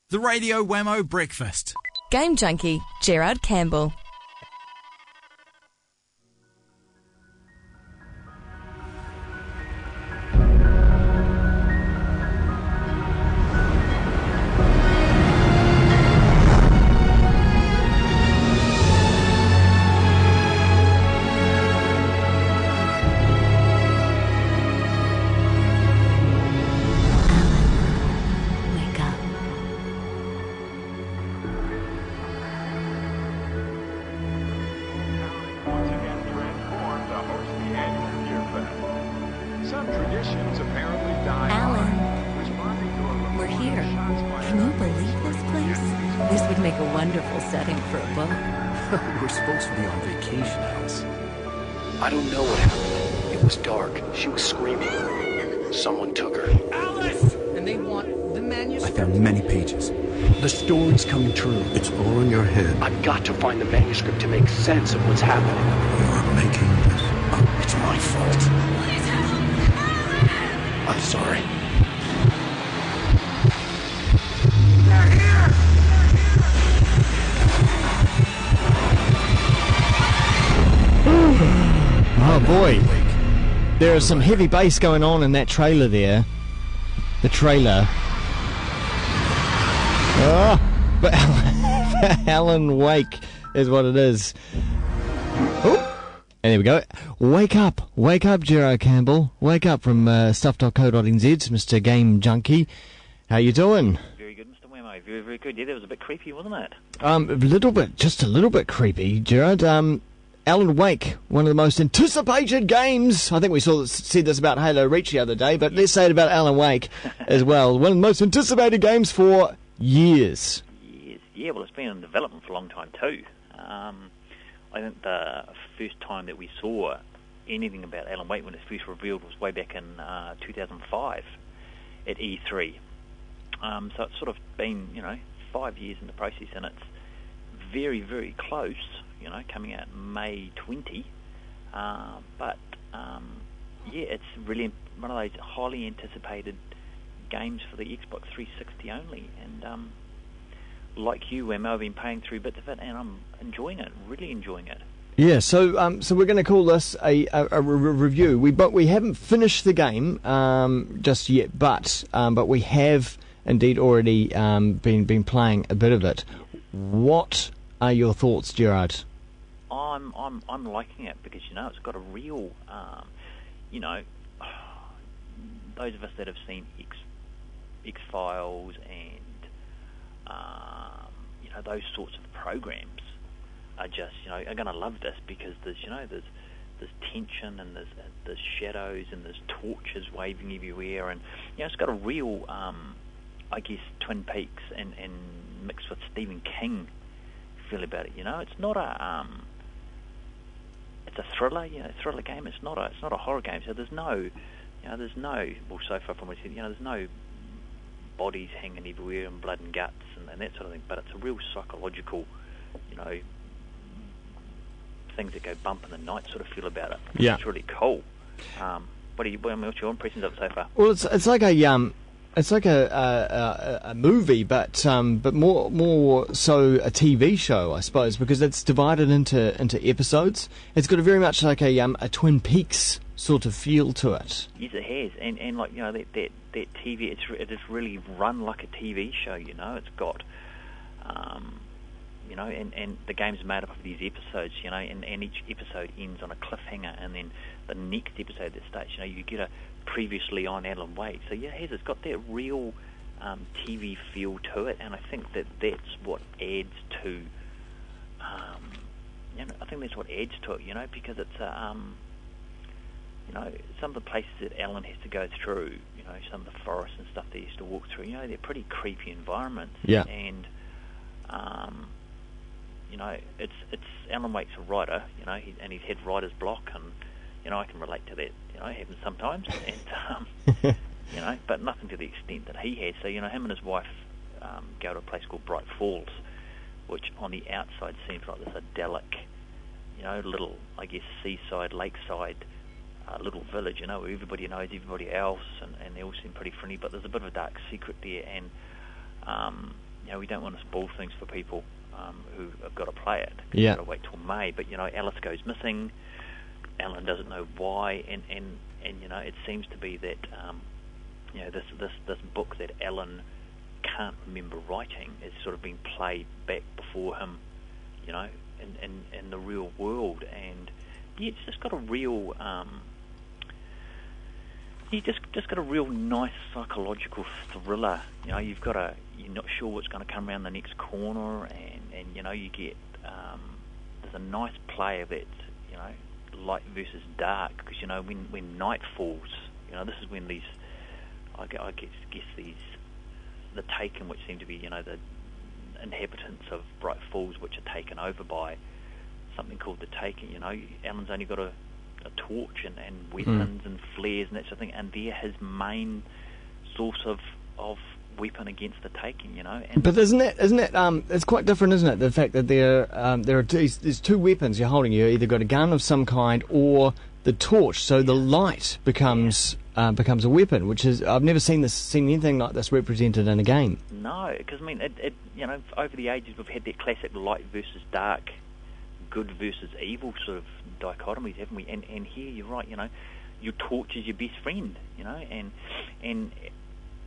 The Radio Wammo Breakfast. Game junkie, Gerard Campbell. We're supposed to be on vacation, Alice. I don't know what happened. It was dark. She was screaming. Someone took her. Alice! And they want the manuscript. I found many pages. The story's coming true. It's all in your head. I've got to find the manuscript to make sense of what's happening. You're making this up. It's my fault. Please help! I'm sorry. They're here! Oh boy, there is some heavy bass going on in that trailer there. The trailer. Oh, but Alan Wake is what it is. Oh, and there we go. Wake up, Gerard Campbell. Wake up from stuff.co.nz, Mr. Game Junkie. How you doing? Very good, Mr. Wammo. Very, very good. Yeah, that was a bit creepy, wasn't it? Just a little bit creepy, Gerard. Alan Wake, one of the most anticipated games. I think we said this about Halo Reach the other day, but let's say it about Alan Wake as well. One of the most anticipated games for years. Yes, yeah. Well, it's been in development for a long time too. I think the first time that we saw anything about Alan Wake when it first revealed was way back in 2005 at E3. So it's sort of been, 5 years in the process, and it's very, very close. Coming out May 20. It's really one of those highly anticipated games for the Xbox 360 only. And like you, Wammo, I've been paying through bits of it, and I'm enjoying it, really enjoying it. Yeah, so we're going to call this a review. We haven't finished the game just yet, but we have indeed already been playing a bit of it. What are your thoughts, Gerard? I'm liking it because it's got a real those of us that have seen X-Files and those sorts of programs are just are going to love this because there's tension and there's shadows and there's torches waving everywhere, and it's got a real Twin Peaks and mixed with Stephen King feel about it. It's not it's a thriller, thriller game. It's not a horror game. So there's no, well, so far from what I said, there's no bodies hanging everywhere and blood and guts and that sort of thing. But it's a real psychological, things that go bump in the night sort of feel about it. Yeah, it's really cool. What's your impressions of it so far? Well, it's like a movie, but more so a TV show, I suppose, because it's divided into episodes. It's got a very much like a Twin Peaks sort of feel to it. Yes, it has, and like that TV, it is really run like a TV show. It's got, and the game's made up of these episodes, and each episode ends on a cliffhanger, and then the next episode that starts, you get a previously on Alan Wake. So yeah, it's got that real TV feel to it, and I think that's what adds to, it, because it's some of the places that Alan has to go through, some of the forests and stuff that he has to walk through, they're pretty creepy environments. Yeah. And it's Alan Wake's a writer, and he's had writer's block, and I can relate to that. It happens sometimes, and but nothing to the extent that he has. So him and his wife go to a place called Bright Falls, which on the outside seems like this idyllic, little, seaside, lakeside, little village, where everybody knows everybody else, and they all seem pretty friendly. But there's a bit of a dark secret there, and we don't want to spoil things for people who have got to play it. Yeah. They've got to wait till May. But Alice goes missing. Alan doesn't know why, and it seems to be that this book that Alan can't remember writing is sort of being played back before him, in the real world, and it's just got a real just got a real nice psychological thriller. You're not sure what's going to come around the next corner, and you get there's a nice play of it, light versus dark, because when night falls, this is when these I guess these the Taken, which seem to be the inhabitants of Bright Falls, which are taken over by something called the Taken. Alan's only got a torch and weapons and flares and that sort of thing, and they're his main source of weapon against the Taken. But isn't it? It's quite different, isn't it? The fact that there are there's two weapons you're holding. You either got a gun of some kind or the torch. So the light becomes a weapon, which is I've never seen anything like this represented in a game. No, because it over the ages we've had that classic light versus dark, good versus evil sort of dichotomies, haven't we? And here you're right. Your torch is your best friend. And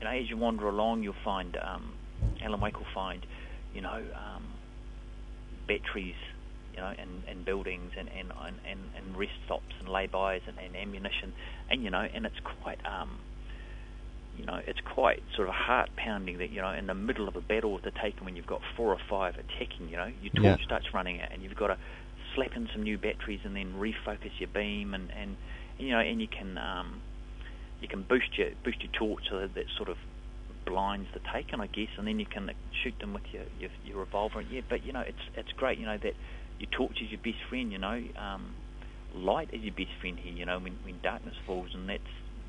as you wander along, you'll find Alan Wake will find batteries, in buildings and rest stops and lay-bys and ammunition, and it's quite it's quite sort of heart-pounding that in the middle of a battle with the Taken, when you've got 4 or 5 attacking, your torch starts running out, and you've got to slap in some new batteries and then refocus your beam, and you can boost your torch so that sort of blinds the Taken, I guess, and then you can shoot them with your revolver. But it's great, that your torch is your best friend. Light is your best friend here. When darkness falls,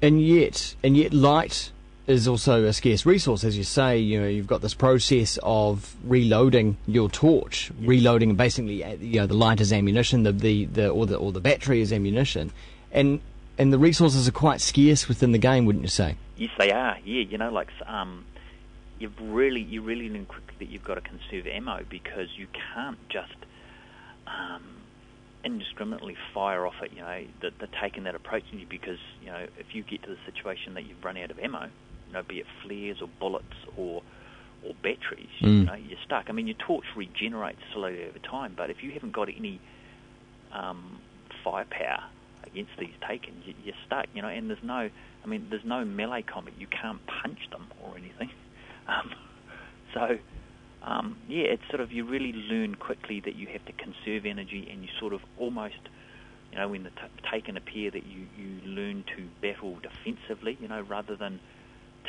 and yet light is also a scarce resource, as you say. You've got this process of reloading your torch, reloading basically. The light is ammunition, or the battery is ammunition, and the resources are quite scarce within the game, wouldn't you say? Yes, they are. Yeah, you really learn quickly that you've got to conserve ammo, because you can't just indiscriminately fire off at the Taken that approaching you, because if you get to the situation that you've run out of ammo, be it flares or bullets or batteries, you're stuck. Your torch regenerates slowly over time, but if you haven't got any firepower against these Taken, you're stuck. And there's no melee combat. You can't punch them or anything. It's sort of, you really learn quickly that you have to conserve energy, and you sort of almost, when the Taken appear, that you learn to battle defensively, rather than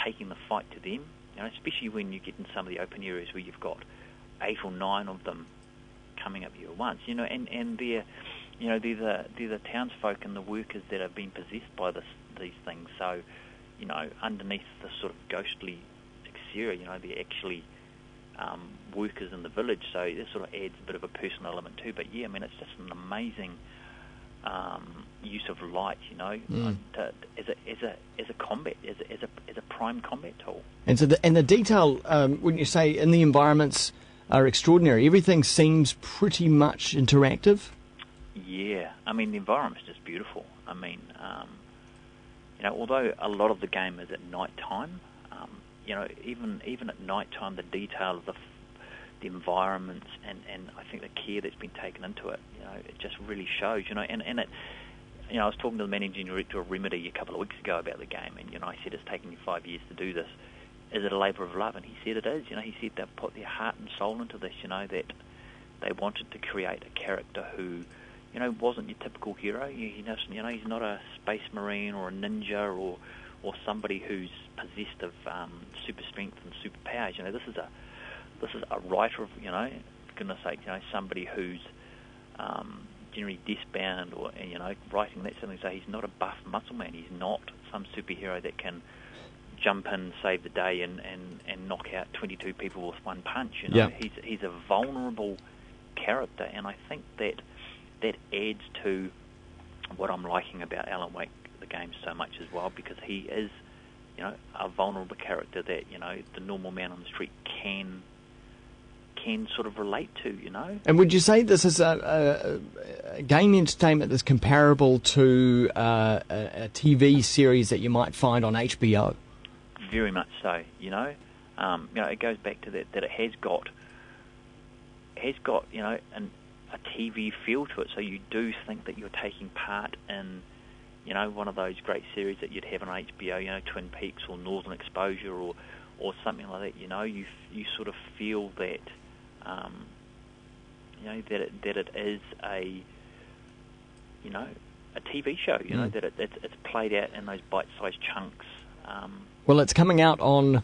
taking the fight to them. Especially when you get in some of the open areas where you've got 8 or 9 of them coming up you at once. And they're the townsfolk and the workers that have been possessed by these things. So, underneath the sort of ghostly exterior, they're actually workers in the village. So this sort of adds a bit of a personal element too. But it's just an amazing use of light, as a combat, as a prime combat tool. And so the detail, wouldn't you say, in the environments are extraordinary? Everything seems pretty much interactive. Yeah, the environment's just beautiful. Although a lot of the game is at night time, even at night time, the detail of the environments and I think the care that's been taken into it, it just really shows, and it, I was talking to the managing director of Remedy a couple of weeks ago about the game, and I said, it's taken you 5 years to do this. Is it a labour of love? And he said it is. He said they've put their heart and soul into this. That they wanted to create a character who, wasn't your typical hero. He's not a space marine or a ninja or somebody who's possessed of super strength and superpowers. This is a writer of, for goodness sake, somebody who's generally desk-bound or, writing that something. So he's not a buff muscle man. He's not some superhero that can jump in, save the day, and knock out 22 people with one punch. He's a vulnerable character, and I think that adds to what I'm liking about Alan Wake, the game, so much as well, because he is, a vulnerable character that, the normal man on the street can can sort of relate to, you know. And would you say this is a game entertainment that's comparable to a TV series that you might find on HBO? Very much so, you know. It goes back to that it has got you know, a TV feel to it, so you do think that you're taking part in, you know, one of those great series that you'd have on HBO, you know, Twin Peaks or Northern Exposure or something like that. You know, you sort of feel that, you know, that it is a, you know, a TV show. You know, that it's played out in those bite-sized chunks. Well, it's coming out on